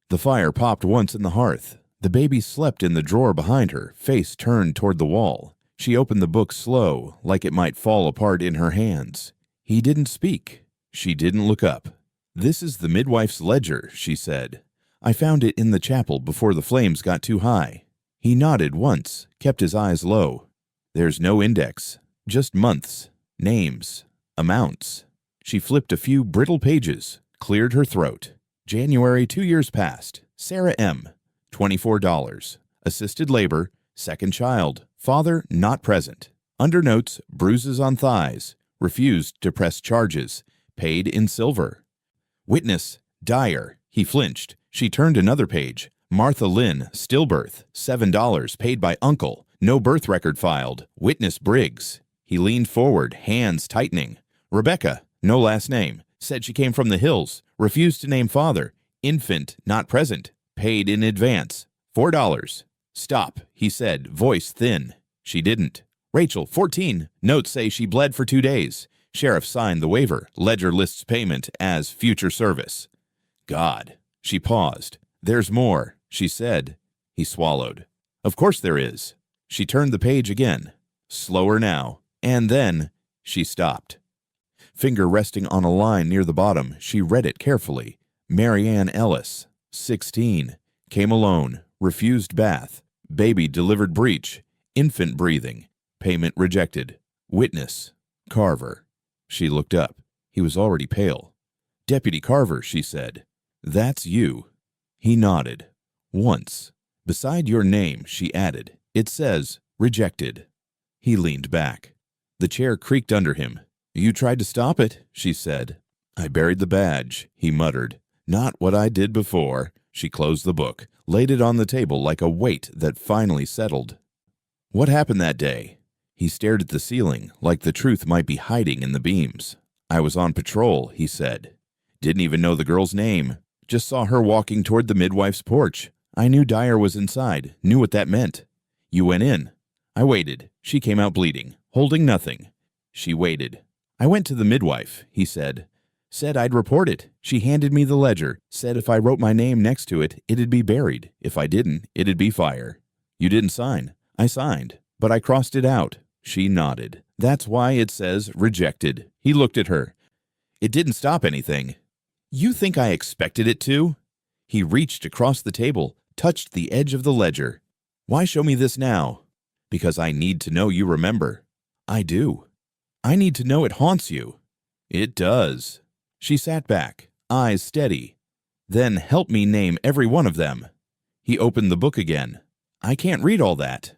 [SPEAKER 1] The fire popped once in the hearth. The baby slept in the drawer behind her, face turned toward the wall. She opened the book slow, like it might fall apart in her hands. He didn't speak. She didn't look up. This is the midwife's ledger, she said. I found it in the chapel before the flames got too high. He nodded once, kept his eyes low. There's no index, just months, names, amounts. She flipped a few brittle pages, cleared her throat. January 2 years past. Sarah M. $24. Assisted labor, second child, father not present. Under notes, bruises on thighs. Refused to press charges. Paid in silver. Witness, Dyer. He flinched. She turned another page. Martha Lynn, stillbirth, $7, paid by uncle. No birth record filed. Witness Briggs. He leaned forward, hands tightening. Rebecca, no last name. Said she came from the hills. Refused to name father. Infant not present. Paid in advance. $4. Stop, he said, voice thin. She didn't. Rachel, 14. Notes say she bled for 2 days. Sheriff signed the waiver. Ledger lists payment as future service. God. She paused. There's more, she said. He swallowed. Of course there is. She turned the page again. Slower now. And then she stopped. Finger resting on a line near the bottom, she read it carefully. Marianne Ellis, 16. Came alone. Refused bath. Baby delivered breech. Infant breathing. Payment rejected. Witness. Carver. She looked up. He was already pale. Deputy Carver, she said. That's you. He nodded. Once. Beside your name, she added, it says, rejected. He leaned back. The chair creaked under him. You tried to stop it, she said. I buried the badge, he muttered. Not what I did before. She closed the book, laid it on the table like a weight that finally settled. What happened that day? He stared at the ceiling, like the truth might be hiding in the beams. I was on patrol, he said. Didn't even know the girl's name. Just saw her walking toward the midwife's porch. I knew Dyer was inside, knew what that meant. You went in. I waited. She came out bleeding, holding nothing. She waited. I went to the midwife, he said. Said I'd report it. She handed me the ledger, said if I wrote my name next to it, it'd be buried. If I didn't, it'd be fire. You didn't sign. I signed, but I crossed it out. She nodded. That's why it says rejected. He looked at her. It didn't stop anything. You think I expected it to? He reached across the table, touched the edge of the ledger. Why show me this now? Because I need to know you remember. I do. I need to know it haunts you. It does. She sat back, eyes steady. Then help me name every one of them. He opened the book again. I can't read all that.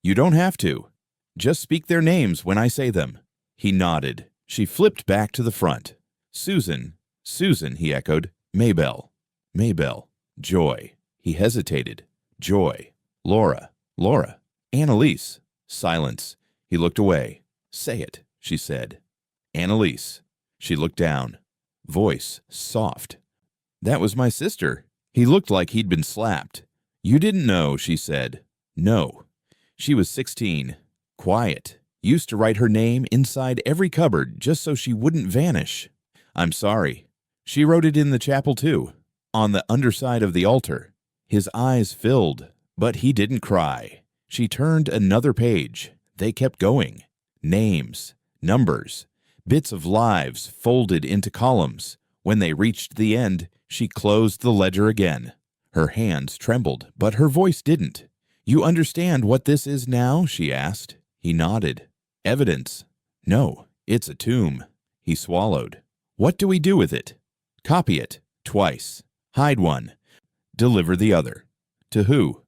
[SPEAKER 1] You don't have to. Just speak their names when I say them. He nodded. She flipped back to the front. Susan. Susan, he echoed. Maybelle. Maybelle. Joy. He hesitated. Joy. Laura. Laura. Annalise. Silence. He looked away. Say it, she said. Annalise. She looked down. Voice soft. That was my sister. He looked like he'd been slapped. You didn't know, she said. No. She was 16. Quiet. Used to write her name inside every cupboard just so she wouldn't vanish. I'm sorry. She wrote it in the chapel too, on the underside of the altar. His eyes filled, but he didn't cry. She turned another page. They kept going. Names, numbers, bits of lives folded into columns. When they reached the end, she closed the ledger again. Her hands trembled, but her voice didn't. You understand what this is now? She asked. He nodded. Evidence. No, it's a tomb. He swallowed. What do we do with it? Copy it. Twice. Hide one. Deliver the other. To who?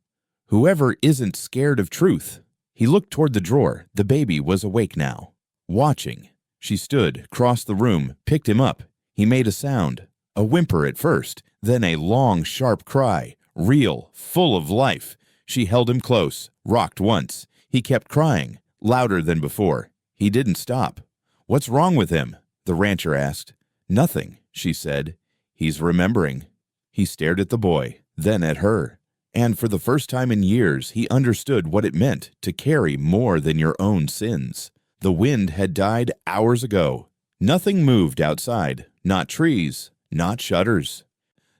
[SPEAKER 1] Whoever isn't scared of truth. He looked toward the drawer. The baby was awake now. Watching. She stood, crossed the room, picked him up. He made a sound. A whimper at first, then a long, sharp cry. Real, full of life. She held him close, rocked once. He kept crying, louder than before. He didn't stop. What's wrong with him? The rancher asked. Nothing, she said. He's remembering. He stared at the boy, then at her. And for the first time in years, he understood what it meant to carry more than your own sins. The wind had died hours ago. Nothing moved outside, not trees, not shutters,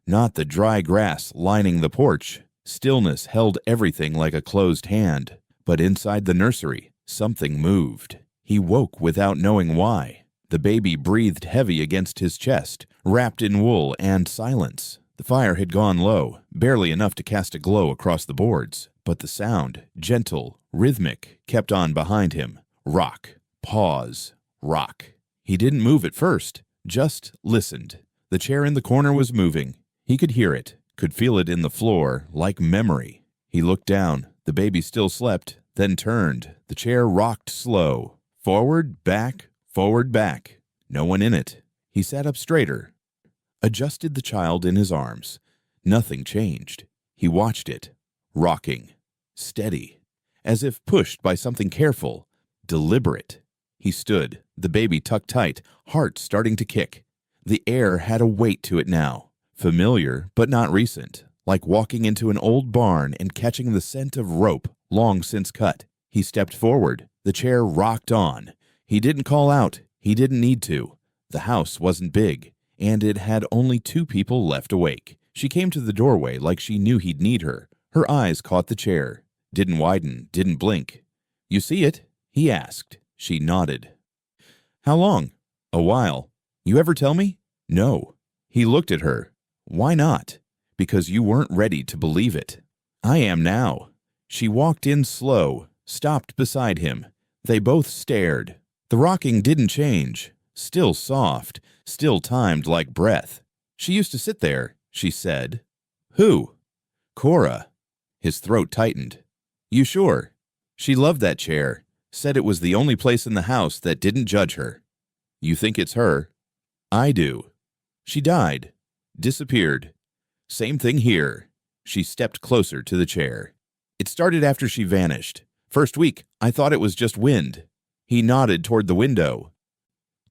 [SPEAKER 1] not the dry grass lining the porch. Stillness held everything like a closed hand. But inside the nursery, something moved. He woke without knowing why. The baby breathed heavy against his chest, wrapped in wool and silence. The fire had gone low, barely enough to cast a glow across the boards, but the sound, gentle, rhythmic, kept on behind him. Rock, pause, rock. He didn't move at first, just listened. The chair in the corner was moving. He could hear it, could feel it in the floor, like memory. He looked down. The baby still slept, then turned. The chair rocked slow. Forward, back, forward, back. No one in it. He sat up straighter, adjusted the child in his arms. Nothing changed. He watched it, rocking, steady, as if pushed by something careful, deliberate. He stood, the baby tucked tight, heart starting to kick. The air had a weight to it now, familiar but not recent, like walking into an old barn and catching the scent of rope long since cut. He stepped forward. The chair rocked on. He didn't call out. He didn't need to. The house wasn't big, and it had only 2 people left awake. She came to the doorway like she knew he'd need her. Her eyes caught the chair. Didn't widen, didn't blink. "You see it?" he asked. She nodded. "How long?" "A while." "You ever tell me?" "No." He looked at her. "Why not?" "Because you weren't ready to believe it." "I am now." She walked in slow, stopped beside him. They both stared. The rocking didn't change. Still soft, still timed like breath. "She used to sit there," she said. "Who?" "Cora." His throat tightened. "You sure?" "She loved that chair. Said it was the only place in the house that didn't judge her." "You think it's her?" "I do." "She died. Disappeared." "Same thing here." She stepped closer to the chair. "It started after she vanished. First week, I thought it was just wind." He nodded toward the window.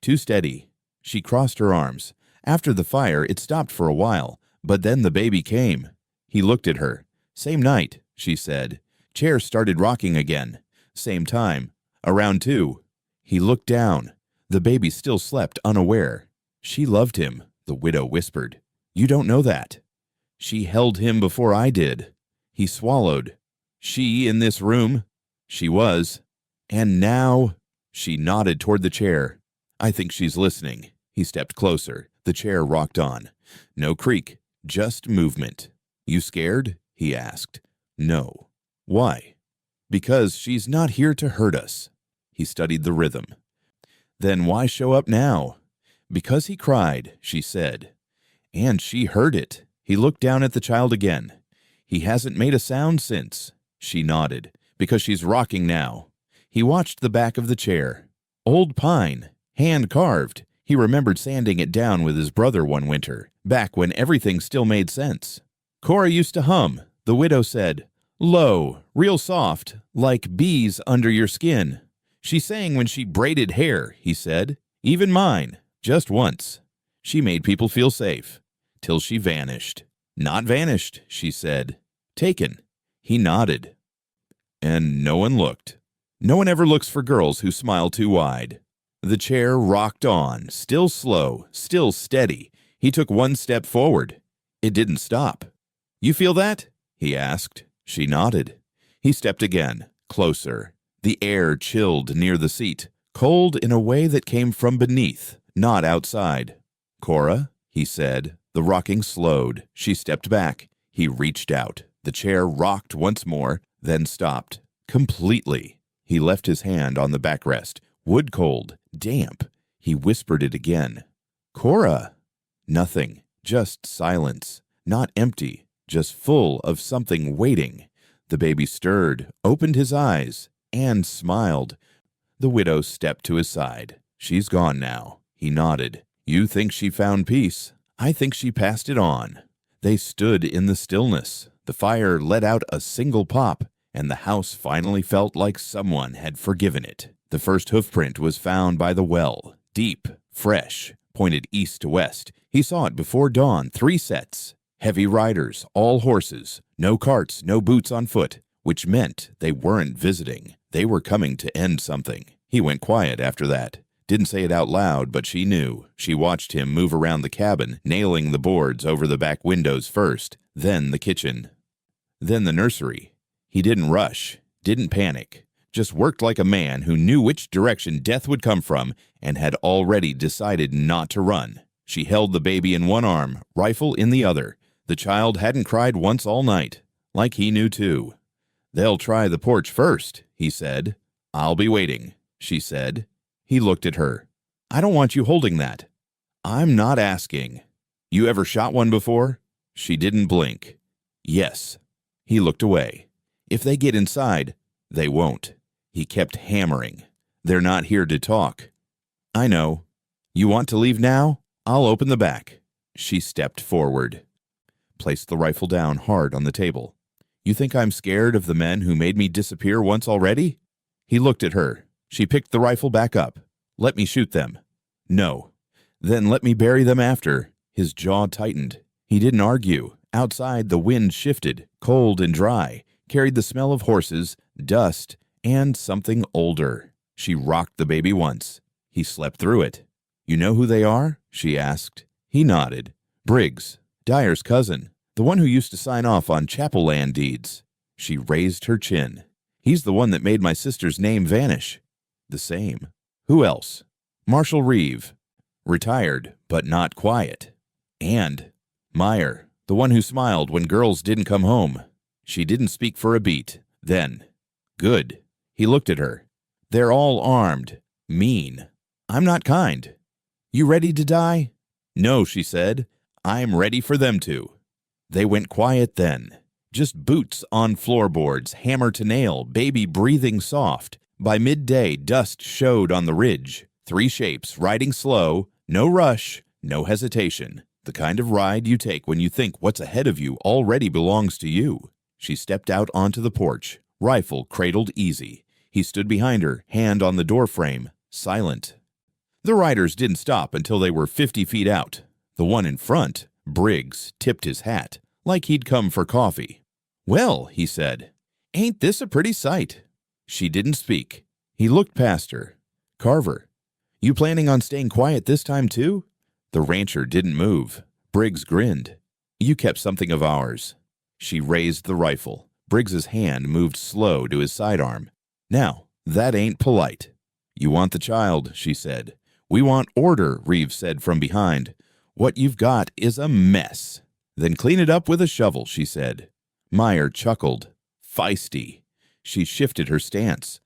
[SPEAKER 1] "Too steady." She crossed her arms. "After the fire, it stopped for a while, but then the baby came." He looked at her. "Same night," she said. "Chair started rocking again. Same time. Around 2." He looked down. The baby still slept unaware. "She loved him," the widow whispered. "You don't know that." "She held him before I did." He swallowed. "She in this room?" "She was." "And now?" She nodded toward the chair. "I think she's listening." He stepped closer. The chair rocked on. No creak, just movement. "You scared?" he asked. "No." "Why?" "Because she's not here to hurt us." He studied the rhythm. "Then why show up now?" "Because he cried," she said. "And she heard it." He looked down at the child again. "He hasn't made a sound since." She nodded. "Because she's rocking now." He watched the back of the chair. Old pine, hand-carved. He remembered sanding it down with his brother one winter, back when everything still made sense. "Cora used to hum," the widow said. "Low, real soft, like bees under your skin." "She sang when she braided hair," he said. "Even mine, just once." She made people feel safe. Till she vanished. "Not vanished," she said. "Taken." He nodded. And no one looked. No one ever looks for girls who smile too wide. The chair rocked on, still slow, still steady. He took one step forward. It didn't stop. "You feel that?" he asked. She nodded. He stepped again, closer. The air chilled near the seat, cold in a way that came from beneath, not outside. "Cora," he said. The rocking slowed. She stepped back. He reached out. The chair rocked once more, then stopped. Completely. He left his hand on the backrest. Wood cold, damp. He whispered it again. "Cora." Nothing. Just silence. Not empty. Just full of something waiting. The baby stirred, opened his eyes, and smiled. The widow stepped to his side. "She's gone now." He nodded. "You think she found peace. I think she passed it on." They stood in the stillness. The fire let out a single pop, and the house finally felt like someone had forgiven it. The first hoofprint was found by the well, deep, fresh, pointed east to west. He saw it before dawn, 3 sets. Heavy riders, all horses, no carts, no boots on foot, which meant they weren't visiting. They were coming to end something. He went quiet after that. Didn't say it out loud, but she knew. She watched him move around the cabin, nailing the boards over the back windows first, then the kitchen, then the nursery. He didn't rush, didn't panic, just worked like a man who knew which direction death would come from and had already decided not to run. She held the baby in one arm, rifle in the other. The child hadn't cried once all night, like he knew too. "They'll try the porch first," he said. "I'll be waiting," she said. He looked at her. "I don't want you holding that." "I'm not asking." "You ever shot one before?" She didn't blink. "Yes." He looked away. "If they get inside, they won't." He kept hammering. "They're not here to talk." "I know. You want to leave now? I'll open the back." She stepped forward. Placed the rifle down hard on the table. "You think I'm scared of the men who made me disappear once already?" He looked at her. She picked the rifle back up. "Let me shoot them." "No." Then let me bury them after. His jaw tightened. He didn't argue. Outside, the wind shifted, cold and dry, carried the smell of horses, dust, and something older. She rocked the baby once. He slept through it. You know who they are? She asked. He nodded. Briggs, Dyer's cousin, the one who used to sign off on chapel land deeds. She raised her chin. He's the one that made my sister's name vanish. The same. Who else? Marshal Reeve. Retired, but not quiet. And Meyer, the one who smiled when girls didn't come home. She didn't speak for a beat. Then, good. He looked at her. They're all armed. Mean. I'm not kind. You ready to die? No, she said. I'm ready for them to. They went quiet then. Just boots on floorboards, hammer to nail, baby breathing soft. By midday, dust showed on the ridge. 3 shapes, riding slow, no rush, no hesitation. The kind of ride you take when you think what's ahead of you already belongs to you. She stepped out onto the porch, rifle cradled easy. He stood behind her, hand on the doorframe, silent. The riders didn't stop until they were 50 feet out. The one in front, Briggs, tipped his hat, like he'd come for coffee. Well, he said, ain't this a pretty sight? She didn't speak. He looked past her. Carver, you planning on staying quiet this time too? The rancher didn't move. Briggs grinned. You kept something of ours. She raised the rifle. Briggs's hand moved slow to his sidearm. Now, that ain't polite. You want the child, she said. We want order, Reeves said from behind. What you've got is a mess. Then clean it up with a shovel, she said. Meyer chuckled. Feisty. She shifted her stance.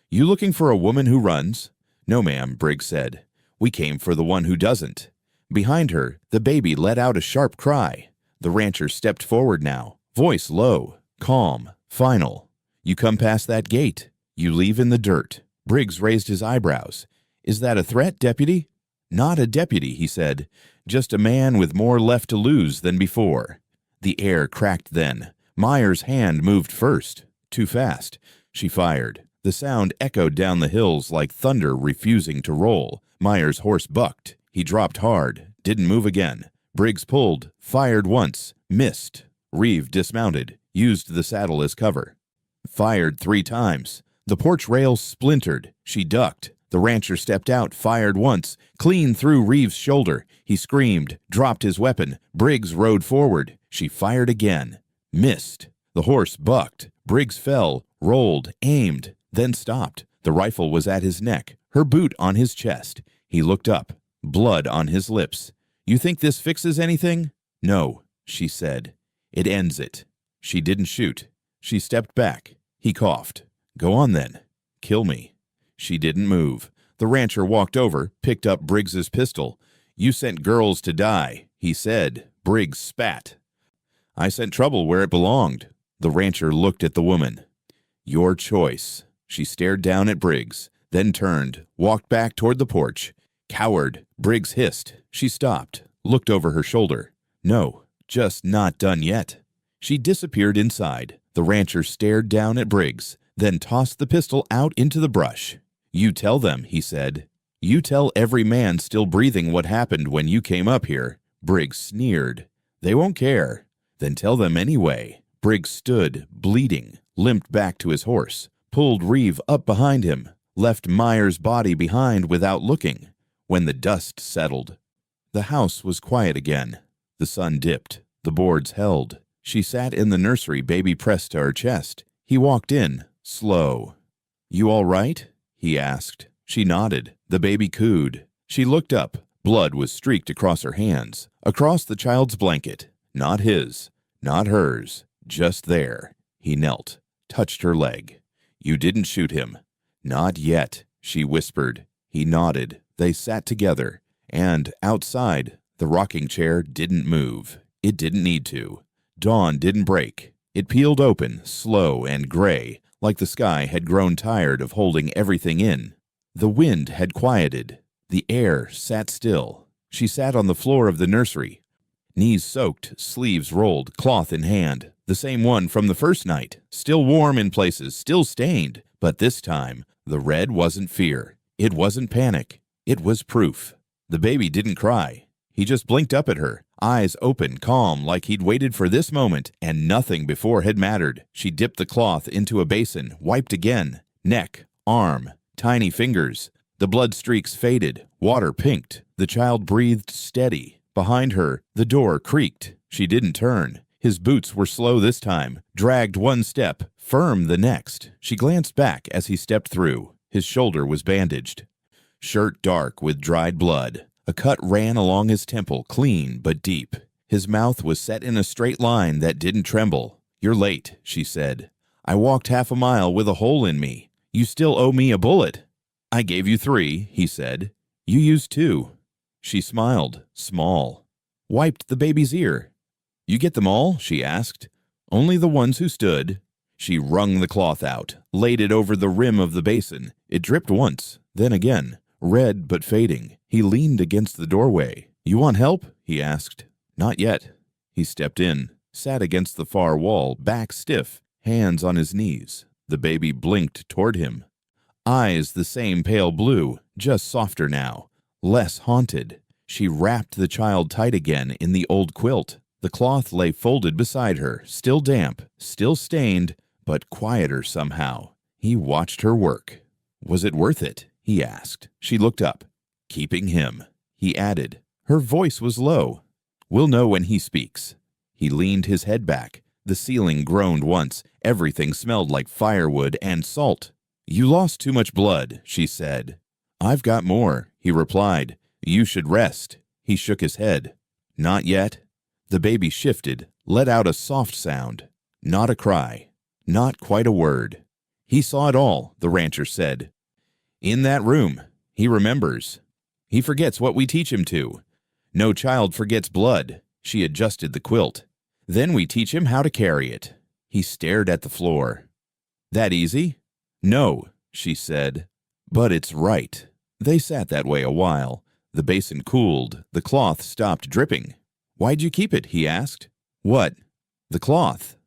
[SPEAKER 1] You looking for a woman who runs? No, ma'am, Briggs said. We came for the one who doesn't. Behind her, the baby let out a sharp cry. The rancher stepped forward now, voice low, calm, final. You come past that gate. You leave in the dirt. Briggs raised his eyebrows. Is that a threat, deputy? Not a deputy, he said. Just a man with more left to lose than before. The air cracked then. Meyer's hand moved first. Too fast. She fired. The sound echoed down the hills like thunder refusing to roll. Meyer's horse bucked. He dropped hard. Didn't move again. Briggs pulled. Fired once. Missed. Reeve dismounted. Used the saddle as cover. Fired 3 times. The porch rails splintered. She ducked. The rancher stepped out, fired once, clean through Reeves' shoulder. He screamed, dropped his weapon. Briggs rode forward. She fired again. Missed. The horse bucked. Briggs fell, rolled, aimed, then stopped. The rifle was at his neck, her boot on his chest. He looked up, blood on his lips. You think this fixes anything? No, she said. It ends it. She didn't shoot. She stepped back. He coughed. Go on then. Kill me. She didn't move. The rancher walked over, picked up Briggs's pistol. You sent girls to die, he said. Briggs spat. I sent trouble where it belonged. The rancher looked at the woman. Your choice. She stared down at Briggs, then turned, walked back toward the porch. Coward, Briggs hissed. She stopped, looked over her shoulder. No, just not done yet. She disappeared inside. The rancher stared down at Briggs, then tossed the pistol out into the brush. You tell them, he said. You tell every man still breathing what happened when you came up here. Briggs sneered. They won't care. Then tell them anyway. Briggs stood, bleeding, limped back to his horse, pulled Reeve up behind him, left Meyer's body behind without looking. When the dust settled, the house was quiet again. The sun dipped. The boards held. She sat in the nursery, baby pressed to her chest. He walked in, slow. You all right? He asked. She nodded. The baby cooed. She looked up. Blood was streaked across her hands, across the child's blanket. Not his, not hers, just there. He knelt, touched her leg. You didn't shoot him. Not yet, she whispered. He nodded. They sat together, and outside, the rocking chair didn't move. It didn't need to. Dawn didn't break. It peeled open, slow and gray, like the sky had grown tired of holding everything in. The wind had quieted. The air sat still. She sat on the floor of the nursery, knees soaked, sleeves rolled, cloth in hand. The same one from the first night, still warm in places, still stained. But this time, the red wasn't fear. It wasn't panic. It was proof. The baby didn't cry. He just blinked up at her, eyes open, calm, like he'd waited for this moment, and nothing before had mattered. She dipped the cloth into a basin, wiped again. Neck, arm, tiny fingers. The blood streaks faded, water pinked. The child breathed steady. Behind her, the door creaked. She didn't turn. His boots were slow this time, dragged one step, firm the next. She glanced back as he stepped through. His shoulder was bandaged. Shirt dark with dried blood. A cut ran along his temple, clean but deep. His mouth was set in a straight line that didn't tremble. "You're late," she said. "I walked half a mile with a hole in me. You still owe me a bullet." "I gave you 3, he said. "You used 2. She smiled, small. Wiped the baby's ear. "You get them all?" she asked. "Only the ones who stood." She wrung the cloth out, laid it over the rim of the basin. It dripped once, then again, red but fading. He leaned against the doorway. "You want help?" he asked. "Not yet." He stepped in, sat against the far wall, back stiff, hands on his knees. The baby blinked toward him. Eyes the same pale blue, just softer now, less haunted. She wrapped the child tight again in the old quilt. The cloth lay folded beside her, still damp, still stained, but quieter somehow. He watched her work. "Was it worth it?" he asked. She looked up. "Keeping him," he added. Her voice was low. "We'll know when he speaks." He leaned his head back. The ceiling groaned once. Everything smelled like firewood and salt. "You lost too much blood," she said. "I've got more," he replied. "You should rest." He shook his head. "Not yet." The baby shifted, let out a soft sound. Not a cry. Not quite a word. "He saw it all," the rancher said. "In that room. He remembers. He forgets what we teach him to. No child forgets blood." She adjusted the quilt. "Then we teach him how to carry it." He stared at the floor. "That easy?" "No," she said. "But it's right." They sat that way a while. The basin cooled. The cloth stopped dripping. "Why'd you keep it?" he asked. "What?" "The cloth."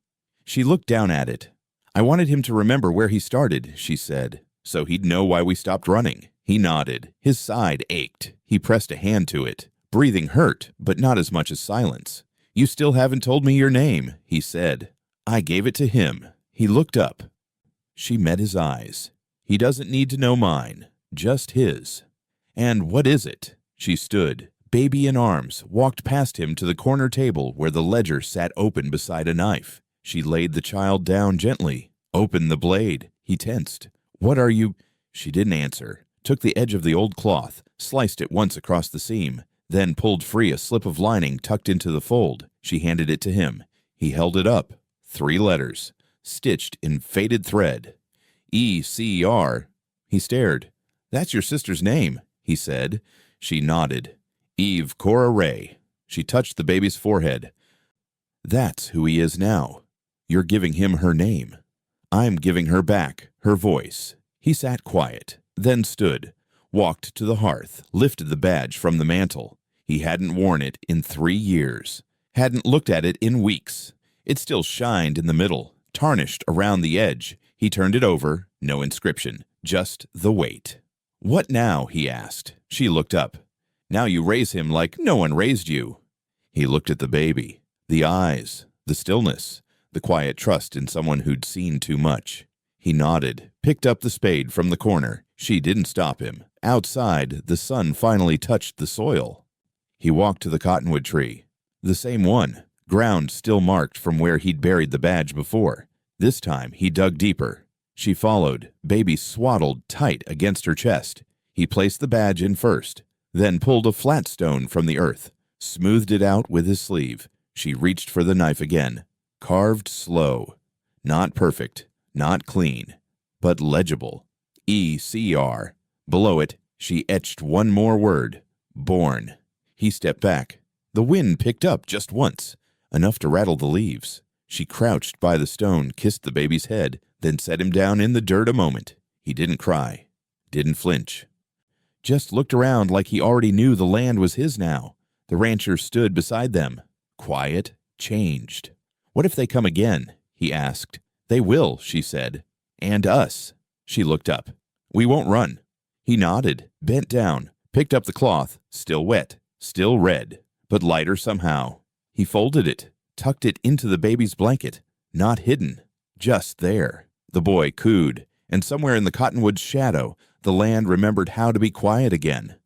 [SPEAKER 1] She looked down at it. "I wanted him to remember where he started," she said, "so he'd know why we stopped running." He nodded. His side ached. He pressed a hand to it. Breathing hurt, but not as much as silence. "You still haven't told me your name," he said. "I gave it to him." He looked up. She met his eyes. "He doesn't need to know mine, just his." "And what is it?" She stood, baby in arms, walked past him to the corner table where the ledger sat open beside a knife. She laid the child down gently, opened the blade. He tensed. "What are you—" She didn't answer, took the edge of the old cloth, sliced it once across the seam, then pulled free a slip of lining tucked into the fold. She handed it to him. He held it up. 3 letters, stitched in faded thread. E-C-R. He stared. "That's your sister's name," he said. She nodded. "Eve Cora Ray." She touched the baby's forehead. "That's who he is now. You're giving him her name. I'm giving her back, her voice." He sat quiet, then stood, walked to the hearth, lifted the badge from the mantel. He hadn't worn it in 3 years. Hadn't looked at it in weeks. It still shined in the middle, tarnished around the edge. He turned it over, no inscription, just the weight. "What now?" he asked. She looked up. "Now you raise him like no one raised you." He looked at the baby, the eyes, the stillness, the quiet trust in someone who'd seen too much. He nodded, picked up the spade from the corner. She didn't stop him. Outside, the sun finally touched the soil. He walked to the cottonwood tree. The same one, ground still marked from where he'd buried the badge before. This time, he dug deeper. She followed, baby swaddled tight against her chest. He placed the badge in first, then pulled a flat stone from the earth, smoothed it out with his sleeve. She reached for the knife again. Carved slow. Not perfect, not clean, but legible. E-C-R. Below it, she etched one more word. Born. He stepped back. The wind picked up just once, enough to rattle the leaves. She crouched by the stone, kissed the baby's head, then set him down in the dirt a moment. He didn't cry, didn't flinch. Just looked around like he already knew the land was his now. The rancher stood beside them, quiet, changed. "What if they come again?" he asked. "They will," she said. "And us." She looked up. "We won't run." He nodded, bent down, picked up the cloth, still wet, still red, but lighter somehow. He folded it, tucked it into the baby's blanket, not hidden, just there. The boy cooed, and somewhere in the cottonwood's shadow, the land remembered how to be quiet again.